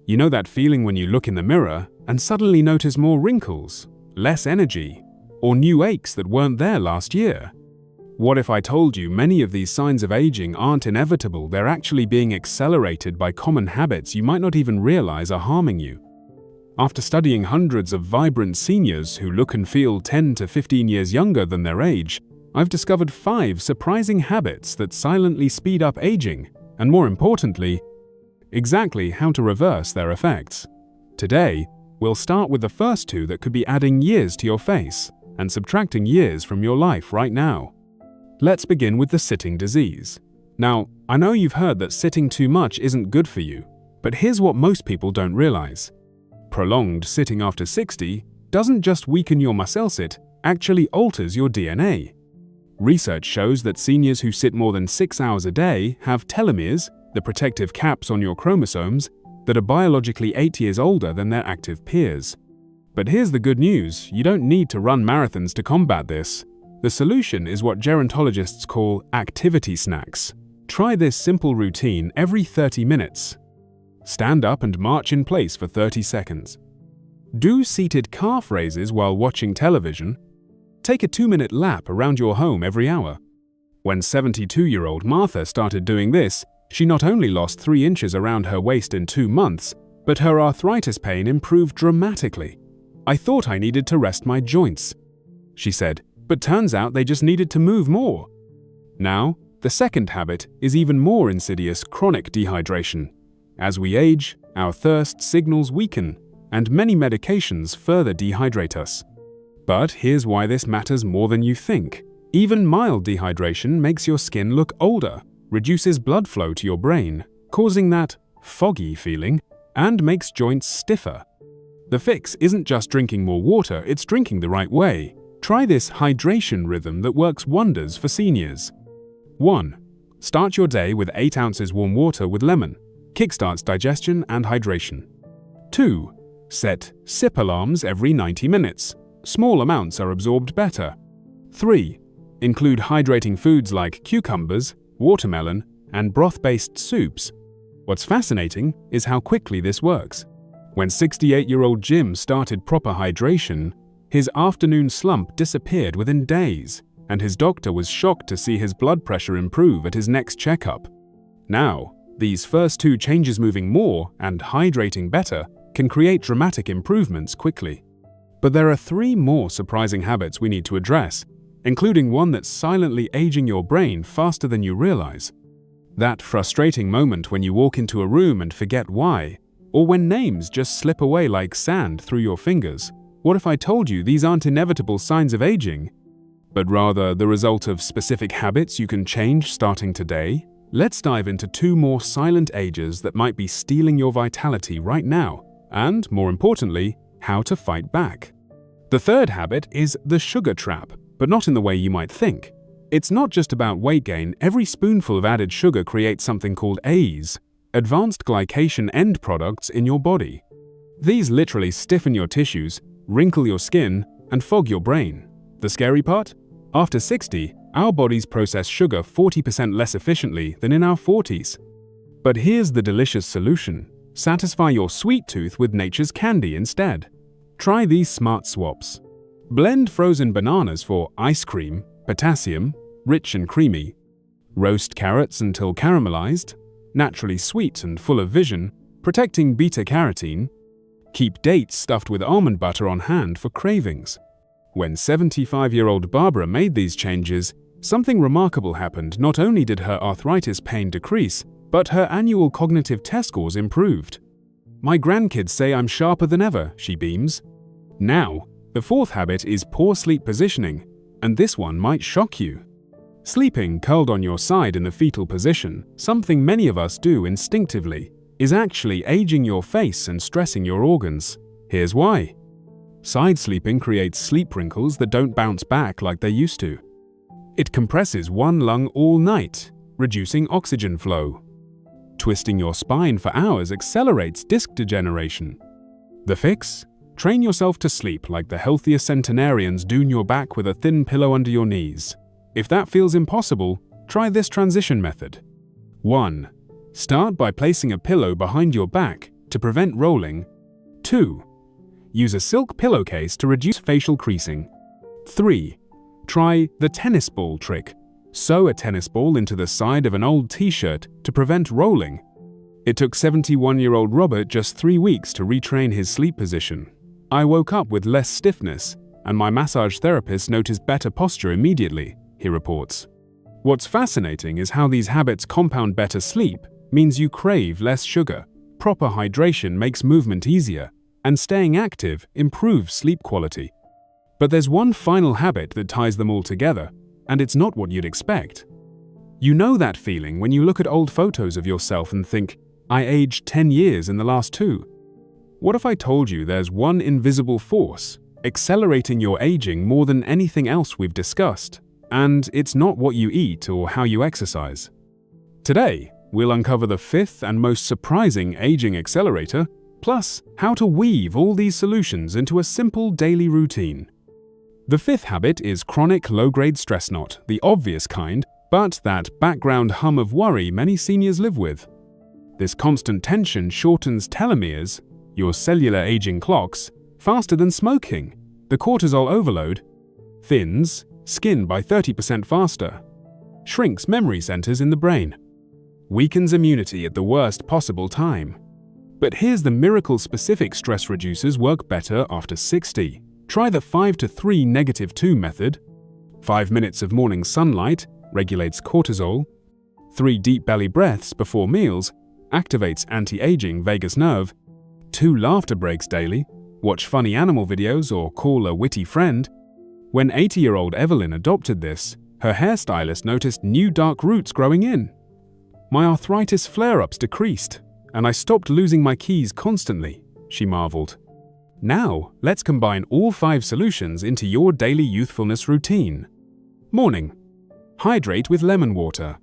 You know that feeling when you look in the mirror and suddenly notice more wrinkles, less energy, or new aches that weren't there last year? What if I told you many of these signs of aging aren't inevitable, they're actually being accelerated by common habits you might not even realize are harming you? After studying hundreds of vibrant seniors who look and feel 10 to 15 years younger than their age, I've discovered 5 surprising habits that silently speed up aging, and more importantly, exactly how to reverse their effects. Today, we'll start with the first 2 that could be adding years to your face and subtracting years from your life right now. Let's begin with the sitting disease. Now, I know you've heard that sitting too much isn't good for you, but here's what most people don't realize. Prolonged sitting after 60 doesn't just weaken your muscles, it actually alters your DNA. Research shows that seniors who sit more than 6 hours a day have telomeres, the protective caps on your chromosomes, that are biologically 8 years older than their active peers. But here's the good news, you don't need to run marathons to combat this. The solution is what gerontologists call activity snacks. Try this simple routine every 30 minutes. Stand up and march in place for 30 seconds. Do seated calf raises while watching television. Take a 2-minute lap around your home every hour. When 72-year-old Martha started doing this, she not only lost 3 inches around her waist in 2 months, but her arthritis pain improved dramatically. "I thought I needed to rest my joints," she said, "but turns out they just needed to move more." Now, the second habit is even more insidious: chronic dehydration. As we age, our thirst signals weaken, and many medications further dehydrate us. But here's why this matters more than you think. Even mild dehydration makes your skin look older, reduces blood flow to your brain, causing that foggy feeling, and makes joints stiffer. The fix isn't just drinking more water, it's drinking the right way. Try this hydration rhythm that works wonders for seniors. 1. Start your day with 8 ounces warm water with lemon. Kickstarts digestion and hydration. 2. Set sip alarms every 90 minutes. Small amounts are absorbed better. 3. Include hydrating foods like cucumbers, watermelon, and broth-based soups. What's fascinating is how quickly this works. When 68-year-old Jim started proper hydration, his afternoon slump disappeared within days, and his doctor was shocked to see his blood pressure improve at his next checkup. Now, these first 2 changes, moving more and hydrating better, can create dramatic improvements quickly. But there are 3 more surprising habits we need to address, including one that's silently aging your brain faster than you realize. That frustrating moment when you walk into a room and forget why, or when names just slip away like sand through your fingers. What if I told you these aren't inevitable signs of aging, but rather the result of specific habits you can change starting today? Let's dive into 2 more silent ages that might be stealing your vitality right now, and, more importantly, how to fight back. The third habit is the sugar trap, but not in the way you might think. It's not just about weight gain. Every spoonful of added sugar creates something called ACE, advanced glycation end products, in your body. These literally stiffen your tissues, wrinkle your skin, and fog your brain. The scary part? After 60, our bodies process sugar 40% less efficiently than in our 40s. But here's the delicious solution. Satisfy your sweet tooth with nature's candy instead. Try these smart swaps. Blend frozen bananas for ice cream, potassium, rich and creamy. Roast carrots until caramelized, naturally sweet and full of vision, protecting beta-carotene. Keep dates stuffed with almond butter on hand for cravings. When 75-year-old Barbara made these changes, something remarkable happened. Not only did her arthritis pain decrease, but her annual cognitive test scores improved. "My grandkids say I'm sharper than ever," she beams. Now, the fourth habit is poor sleep positioning, and this one might shock you. Sleeping curled on your side in the fetal position, something many of us do instinctively, is actually aging your face and stressing your organs. Here's why. Side sleeping creates sleep wrinkles that don't bounce back like they used to. It compresses one lung all night, reducing oxygen flow. Twisting your spine for hours accelerates disc degeneration. The fix? Train yourself to sleep like the healthiest centenarians do on your back with a thin pillow under your knees. If that feels impossible, try this transition method. 1. Start by placing a pillow behind your back, to prevent rolling. 2. Use a silk pillowcase to reduce facial creasing. 3. Try the tennis ball trick. Sew a tennis ball into the side of an old t-shirt to prevent rolling. It took 71-year-old Robert just 3 weeks to retrain his sleep position. I woke up with less stiffness, and my massage therapist noticed better posture immediately, he reports. What's fascinating is how these habits compound. Better sleep means you crave less sugar, proper hydration makes movement easier, and staying active improves sleep quality. But there's one final habit that ties them all together, and it's not what you'd expect. You know that feeling when you look at old photos of yourself and think, I aged 10 years in the last 2. What if I told you there's one invisible force accelerating your aging more than anything else we've discussed, and it's not what you eat or how you exercise? Today, we'll uncover the 5th and most surprising aging accelerator, plus how to weave all these solutions into a simple daily routine. The 5th habit is chronic low-grade stress, not the obvious kind, but that background hum of worry many seniors live with. This constant tension shortens telomeres, your cellular aging clocks, faster than smoking. The cortisol overload thins skin by 30% faster, shrinks memory centers in the brain, weakens immunity at the worst possible time. But here's the miracle: specific stress reducers work better after 60. Try the 5-to-3-2 method. 5 minutes of morning sunlight regulates cortisol. 3 deep belly breaths before meals activates anti-aging vagus nerve. 2 laughter breaks daily. Watch funny animal videos or call a witty friend. When 80-year-old Evelyn adopted this, her hairstylist noticed new dark roots growing in. My arthritis flare-ups decreased, and I stopped losing my keys constantly, she marveled. Now, let's combine all 5 solutions into your daily youthfulness routine. Morning. Hydrate with lemon water.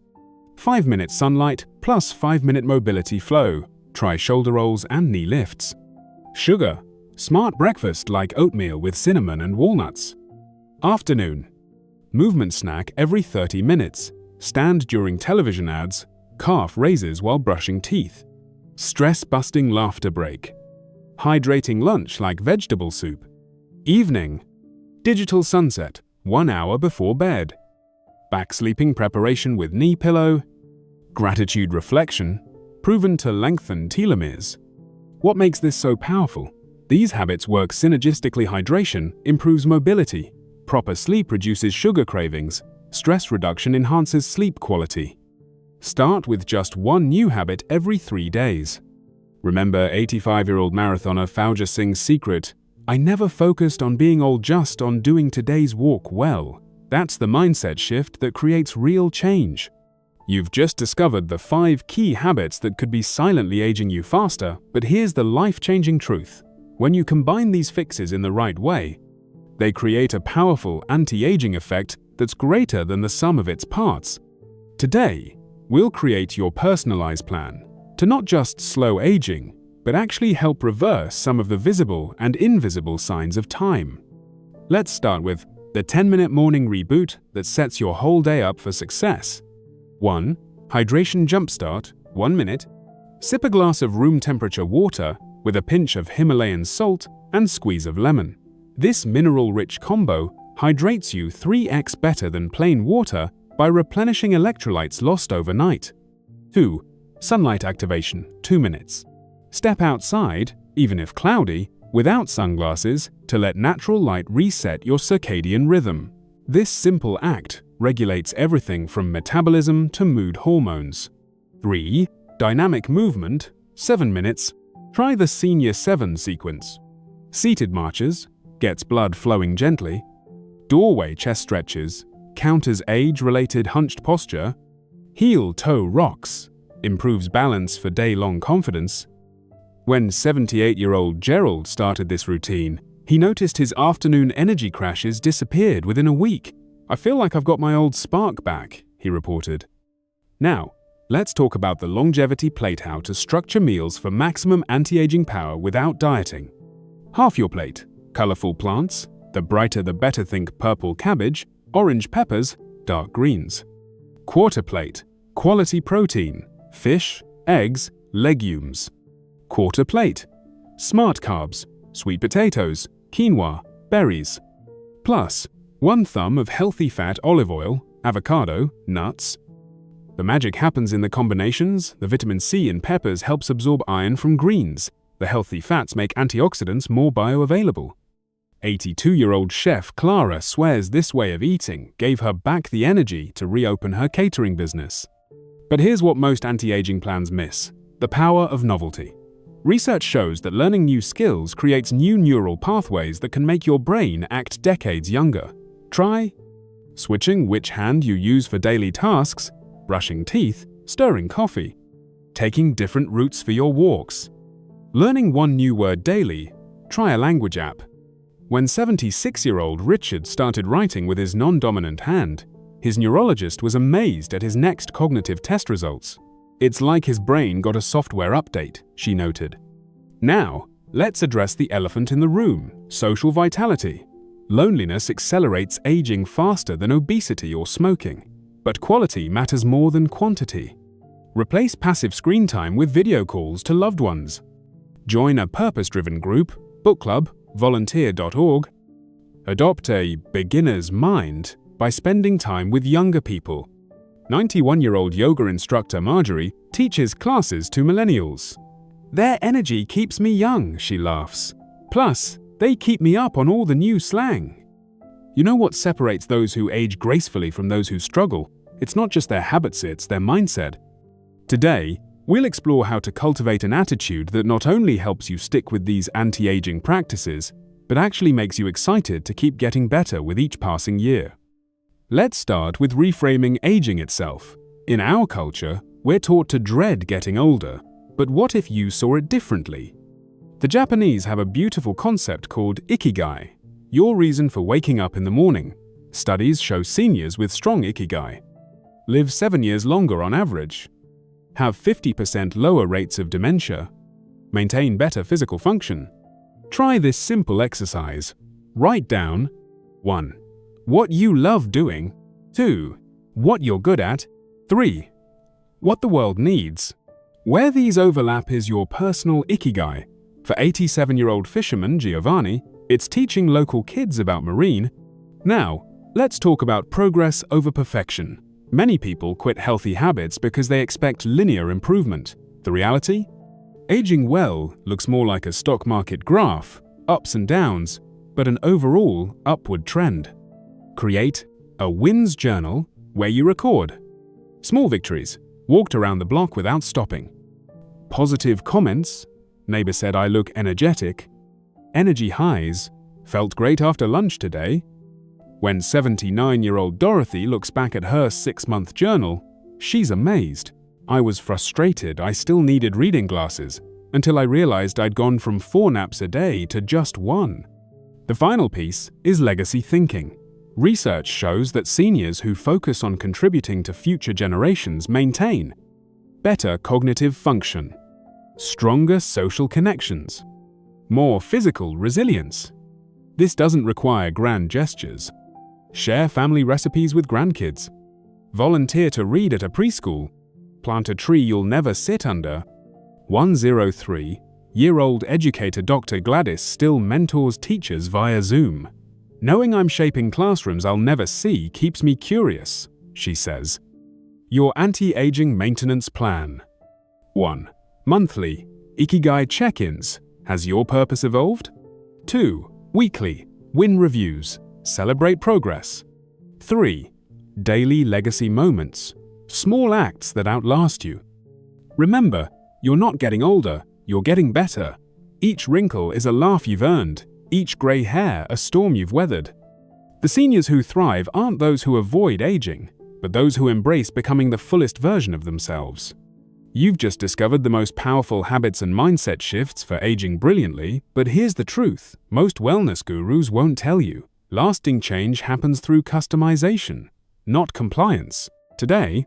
5-minute sunlight plus 5-minute mobility flow. Try shoulder rolls and knee lifts. Sugar. Smart breakfast like oatmeal with cinnamon and walnuts. Afternoon. Movement snack every 30 minutes. Stand during television ads. Calf raises while brushing teeth. Stress-busting laughter break. Hydrating lunch like vegetable soup. Evening. Digital sunset, 1 hour before bed. Back sleeping preparation with knee pillow. Gratitude reflection, proven to lengthen telomeres. What makes this so powerful? These habits work synergistically. Hydration improves mobility. Proper sleep reduces sugar cravings. Stress reduction enhances sleep quality. Start with just one new habit every 3 days. Remember 85-year-old marathoner Fauja Singh's secret? I never focused on being old, just on doing today's walk well. That's the mindset shift that creates real change. You've just discovered the 5 key habits that could be silently aging you faster, but here's the life-changing truth. When you combine these fixes in the right way, they create a powerful anti-aging effect that's greater than the sum of its parts. Today, we'll create your personalized plan to not just slow aging, but actually help reverse some of the visible and invisible signs of time. Let's start with the 10-minute morning reboot that sets your whole day up for success. 1. Hydration Jumpstart, 1 minute. Sip a glass of room temperature water with a pinch of Himalayan salt and squeeze of lemon. This mineral-rich combo hydrates you 3x better than plain water by replenishing electrolytes lost overnight. 2. Sunlight activation, 2 minutes. Step outside, even if cloudy, without sunglasses, to let natural light reset your circadian rhythm. This simple act regulates everything from metabolism to mood hormones. 3. Dynamic movement, 7 minutes. Try the Senior 7 sequence. Seated marches, gets blood flowing gently. Doorway chest stretches, counters age-related hunched posture. Heel-toe rocks, improves balance for day-long confidence. When 78-year-old Gerald started this routine, he noticed his afternoon energy crashes disappeared within a week. I feel like I've got my old spark back, he reported. Now, let's talk about the longevity plate: how to structure meals for maximum anti-aging power without dieting. Half your plate, colorful plants, the brighter the better. Think purple cabbage, orange peppers, dark greens. Quarter plate, quality protein, fish, eggs, legumes. quarter plate. Smart carbs, sweet potatoes, quinoa, berries. Plus, 1 thumb of healthy fat olive oil, avocado, nuts. The magic happens in the combinations. The vitamin C in peppers helps absorb iron from greens. The healthy fats make antioxidants more bioavailable. 82-year-old chef Clara swears this way of eating gave her back the energy to reopen her catering business. But here's what most anti-aging plans miss: the power of novelty. Research shows that learning new skills creates new neural pathways that can make your brain act decades younger. Try switching which hand you use for daily tasks, brushing teeth, stirring coffee, taking different routes for your walks, learning 1 new word daily. Try a language app. When 76-year-old Richard started writing with his non-dominant hand, his neurologist was amazed at his next cognitive test results. "It's like his brain got a software update," she noted. Now, let's address the elephant in the room: social vitality. Loneliness accelerates aging faster than obesity or smoking. But quality matters more than quantity. Replace passive screen time with video calls to loved ones. Join a purpose-driven group, book club, volunteer.org. Adopt a beginner's mind by spending time with younger people. 91-year-old yoga instructor Marjorie teaches classes to millennials. "Their energy keeps me young," she laughs. "Plus, they keep me up on all the new slang." You know what separates those who age gracefully from those who struggle? It's not just their habits, it's their mindset. Today, we'll explore how to cultivate an attitude that not only helps you stick with these anti-aging practices, but actually makes you excited to keep getting better with each passing year. Let's start with reframing aging itself. In our culture, we're taught to dread getting older, but what if you saw it differently? The Japanese have a beautiful concept called ikigai, your reason for waking up in the morning. Studies show seniors with strong ikigai live 7 years longer on average, have 50% lower rates of dementia, maintain better physical function. Try this simple exercise. Write down 1. What you love doing. 2. What you're good at. 3. What the world needs. Where these overlap is your personal ikigai. For 87-year-old fisherman Giovanni, it's teaching local kids about marine. Now, let's talk about progress over perfection. Many people quit healthy habits because they expect linear improvement. The reality? Aging well looks more like a stock market graph, ups and downs, but an overall upward trend. Create a wins journal where you record small victories, walked around the block without stopping. Positive comments: neighbor said I look energetic. Energy highs: felt great after lunch today. When 79-year-old Dorothy looks back at her 6-month journal, she's amazed. I was frustrated I still needed reading glasses, until I realized I'd gone from 4 naps a day to just 1. The final piece is legacy thinking. Research shows that seniors who focus on contributing to future generations maintain better cognitive function, stronger social connections, more physical resilience. This doesn't require grand gestures. Share family recipes with grandkids. Volunteer to read at a preschool. Plant a tree you'll never sit under. 103-year-old educator Dr. Gladys still mentors teachers via Zoom. Knowing I'm shaping classrooms I'll never see keeps me curious, she says. Your anti-aging maintenance plan. 1. Monthly Ikigai check-ins. Has your purpose evolved? 2. Weekly win reviews. Celebrate progress. 3. Daily legacy moments. Small acts that outlast you. Remember, you're not getting older, you're getting better. Each wrinkle is a laugh you've earned. Each grey hair a storm you've weathered. The seniors who thrive aren't those who avoid aging, but those who embrace becoming the fullest version of themselves. You've just discovered the most powerful habits and mindset shifts for aging brilliantly, but here's the truth: most wellness gurus won't tell you. Lasting change happens through customization, not compliance. Today,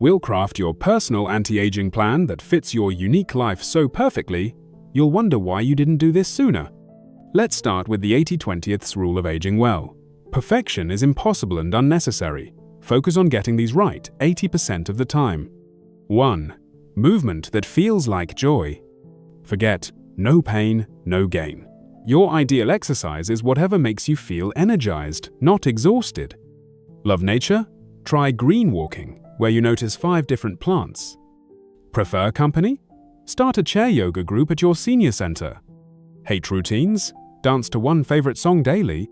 we'll craft your personal anti-aging plan that fits your unique life so perfectly, you'll wonder why you didn't do this sooner. Let's start with the 80-20th rule of aging well. Perfection is impossible and unnecessary. Focus on getting these right 80% of the time. 1. Movement that feels like joy. Forget no pain, no gain. Your ideal exercise is whatever makes you feel energized, not exhausted. Love nature? Try green walking, where you notice 5 different plants. Prefer company? Start a chair yoga group at your senior center. Hate routines? Dance to one favorite song daily.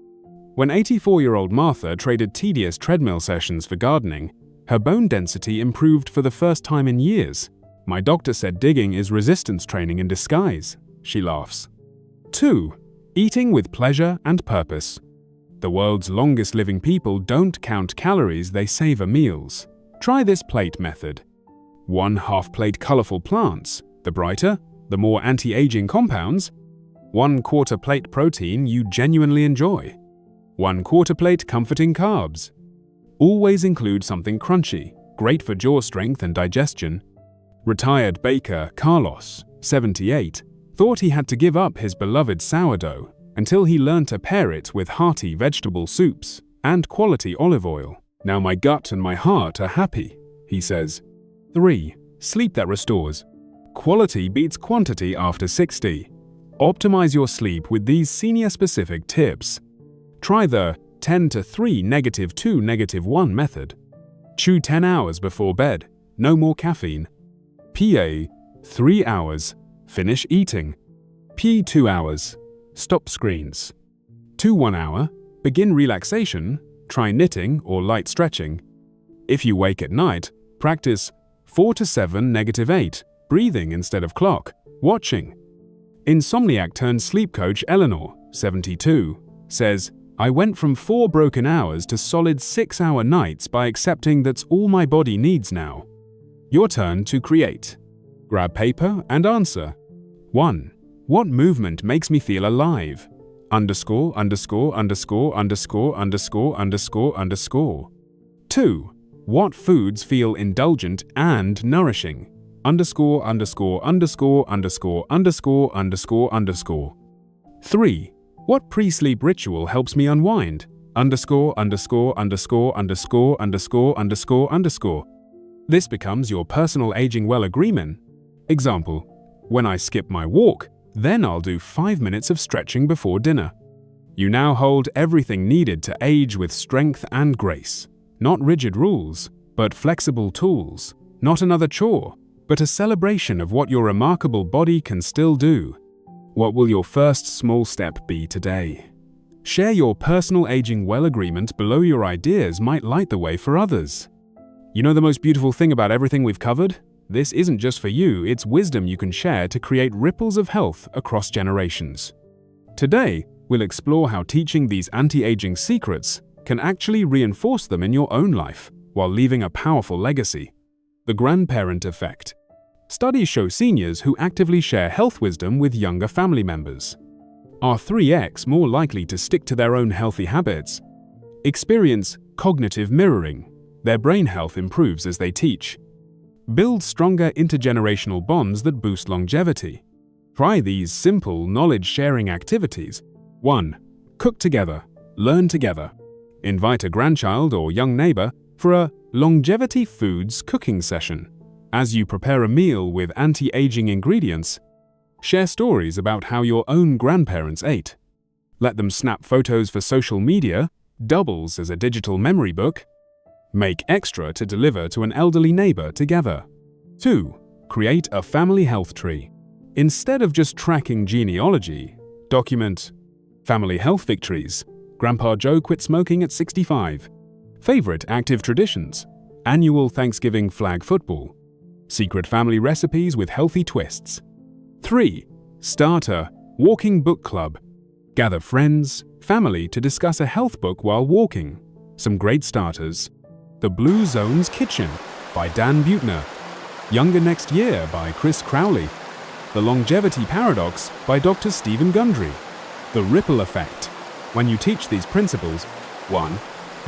When 84-year-old Martha traded tedious treadmill sessions for gardening, her bone density improved for the first time in years. My doctor said digging is resistance training in disguise. She laughs. 2. Eating with pleasure and purpose. The world's longest living people don't count calories, they savor meals. Try this plate method. 1/2 plate colorful plants. The brighter, the more anti-aging compounds. 1/4 plate protein you genuinely enjoy. 1/4 plate comforting carbs. Always include something crunchy, great for jaw strength and digestion. Retired baker Carlos, 78, thought he had to give up his beloved sourdough until he learned to pair it with hearty vegetable soups and quality olive oil. Now my gut and my heart are happy, he says. 3. Sleep that restores. Quality beats quantity after 60. Optimize your sleep with these senior-specific tips. Try the 10 to 3 -2 -1 method. Chew 10 hours before bed, no more caffeine. PA, 3 hours, finish eating. P, 2 hours, stop screens. 2, 1 hour, begin relaxation, try knitting or light stretching. If you wake at night, practice 4 to 7 -8, breathing instead of clock, watching. Insomniac turned sleep coach Eleanor, 72, says, I went from 4 broken hours to solid 6-hour nights by accepting that's all my body needs now. Your turn to create. Grab paper and answer. 1. What movement makes me feel alive? _____________. 2. What foods feel indulgent and nourishing? ________________________ 3. What pre-sleep ritual helps me unwind? _______________________ This becomes your personal aging well agreement. Example, when I skip my walk, then I'll do 5 minutes of stretching before dinner. You now hold everything needed to age with strength and grace. Not rigid rules, but flexible tools. Not another chore, but a celebration of what your remarkable body can still do. What will your first small step be today? Share your personal aging well agreement below. Your ideas might light the way for others. You know the most beautiful thing about everything we've covered? This isn't just for you, it's wisdom you can share to create ripples of health across generations. Today, we'll explore how teaching these anti-aging secrets can actually reinforce them in your own life while leaving a powerful legacy. The grandparent effect. Studies show seniors who actively share health wisdom with younger family members are 3x more likely to stick to their own healthy habits. Experience cognitive mirroring. Their brain health improves as they teach. Build stronger intergenerational bonds that boost longevity. Try these simple knowledge-sharing activities. 1. Cook together. Learn together. Invite a grandchild or young neighbor for a longevity foods cooking session. As you prepare a meal with anti-aging ingredients, share stories about how your own grandparents ate. Let them snap photos for social media, doubles as a digital memory book. Make extra to deliver to an elderly neighbor together. 2. Create a family health tree. Instead of just tracking genealogy, document family health victories. Grandpa Joe quit smoking at 65. Favorite active traditions. Annual Thanksgiving flag football. Secret family recipes with healthy twists. 3. Start a walking book club. Gather friends, family to discuss a health book while walking. Some great starters. The Blue Zone's Kitchen by Dan Buettner. Younger Next Year by Chris Crowley. The Longevity Paradox by Dr. Stephen Gundry. The Ripple Effect. When you teach these principles, 1.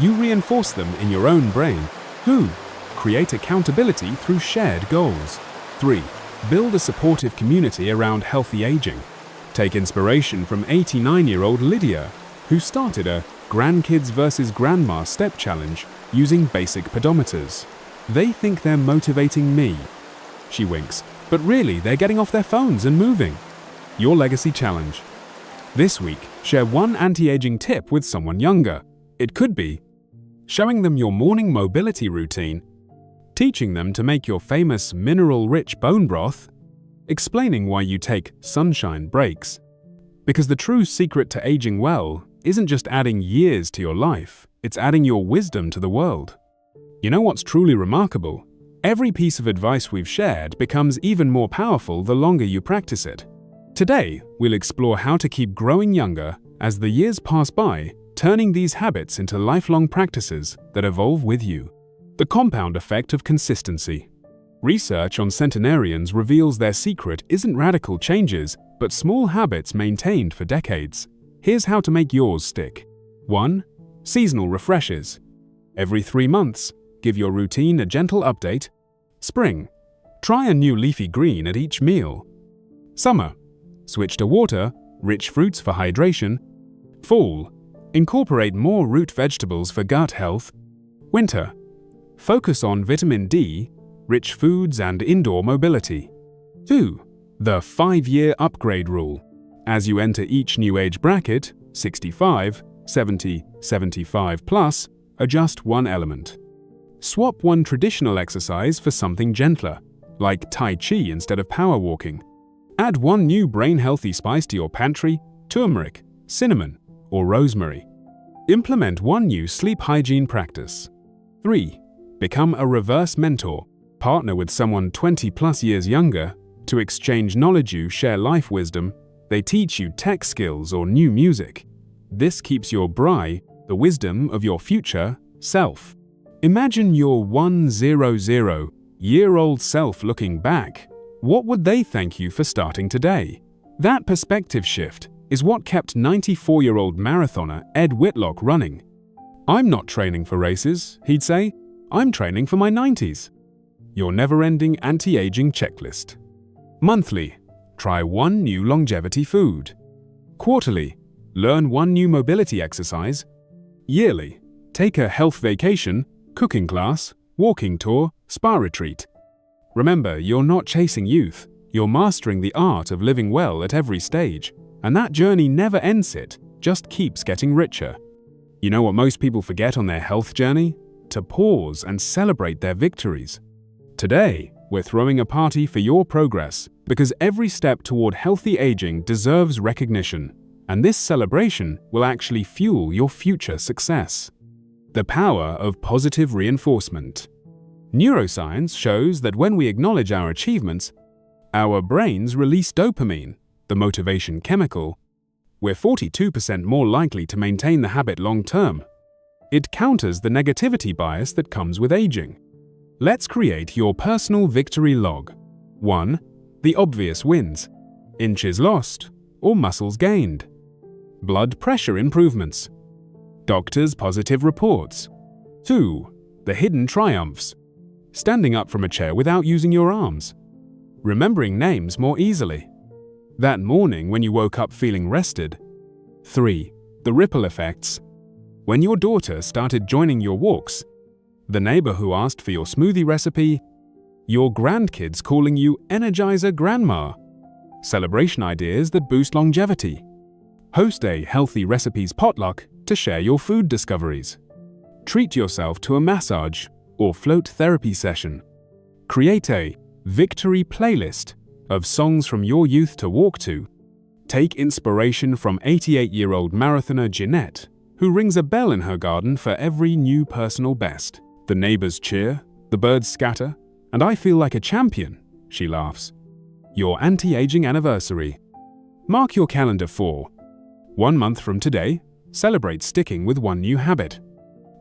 You reinforce them in your own brain. 2. Create accountability through shared goals. 3. Build a supportive community around healthy aging. Take inspiration from 89-year-old Lydia, who started a Grandkids versus Grandma Step Challenge using basic pedometers. They think they're motivating me. She winks. but really they're getting off their phones and moving. Your legacy challenge. This week, share one anti-aging tip with someone younger. It could be showing them your morning mobility routine, teaching them to make your famous mineral-rich bone broth, explaining why you take sunshine breaks. Because the true secret to aging well isn't just adding years to your life, it's adding your wisdom to the world. You know what's truly remarkable? Every piece of advice we've shared becomes even more powerful the longer you practice it. Today, we'll explore how to keep growing younger as the years pass by, turning these habits into lifelong practices that evolve with you. The compound effect of consistency. Research on centenarians reveals their secret isn't radical changes, but small habits maintained for decades. Here's how to make yours stick. 1. Seasonal refreshes. Every 3 months, give your routine a gentle update. Spring. Try a new leafy green at each meal. Summer. Switch to water-rich fruits for hydration. Fall. Incorporate more root vegetables for gut health. Winter. Focus on vitamin D, rich foods and indoor mobility. 2. The 5-year upgrade rule. As you enter each new age bracket, 65, 70, 75 plus, adjust one element. Swap one traditional exercise for something gentler, like Tai Chi instead of power walking. Add one new brain-healthy spice to your pantry, turmeric, cinnamon, or rosemary. Implement one new sleep hygiene practice. 3. Become a reverse mentor. Partner with someone 20+ years younger to exchange knowledge. You share life wisdom. They teach you tech skills or new music. This keeps your the wisdom of your future self. Imagine your 100-year-old self looking back. What would they thank you for starting today? That perspective shift is what kept 94-year-old marathoner Ed Whitlock running. "I'm not training for races," he'd say. "I'm training for my 90s." Your never-ending anti-aging checklist. Monthly. Try one new longevity food. Quarterly. Learn one new mobility exercise. Yearly. Take a health vacation, cooking class, walking tour, spa retreat. Remember, you're not chasing youth. You're mastering the art of living well at every stage. And that journey never ends, it just keeps getting richer. You know what most people forget on their health journey? To pause and celebrate their victories. Today, we're throwing a party for your progress, because every step toward healthy aging deserves recognition, and this celebration will actually fuel your future success. The power of positive reinforcement. Neuroscience shows that when we acknowledge our achievements, our brains release dopamine, the motivation chemical. We're 42% more likely to maintain the habit long term. It counters the negativity bias that comes with aging. Let's create your personal victory log. 1. The obvious wins. Inches lost or muscles gained. Blood pressure improvements. Doctors' positive reports. 2. The hidden triumphs. Standing up from a chair without using your arms. Remembering names more easily. That morning when you woke up feeling rested. 3. The ripple effects. When your daughter started joining your walks. The neighbor who asked for your smoothie recipe. Your grandkids calling you Energizer Grandma. Celebration ideas that boost longevity. Host a healthy recipes potluck to share your food discoveries. Treat yourself to a massage or float therapy session. Create a victory playlist of songs from your youth to walk to. Take inspiration from 88-year-old marathoner Jeanette, who rings a bell in her garden for every new personal best. The neighbors cheer, the birds scatter, and I feel like a champion, she laughs. Your anti-aging anniversary. Mark your calendar for 1 month from today, celebrate sticking with one new habit.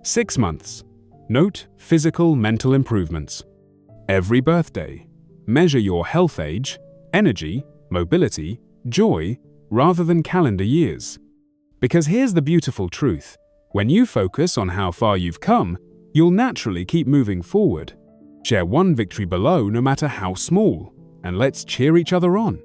6 months. Note physical, mental improvements. Every birthday, measure your health age, energy, mobility, joy, rather than calendar years. Because here's the beautiful truth. When you focus on how far you've come, you'll naturally keep moving forward. Share one victory below, no matter how small, and let's cheer each other on.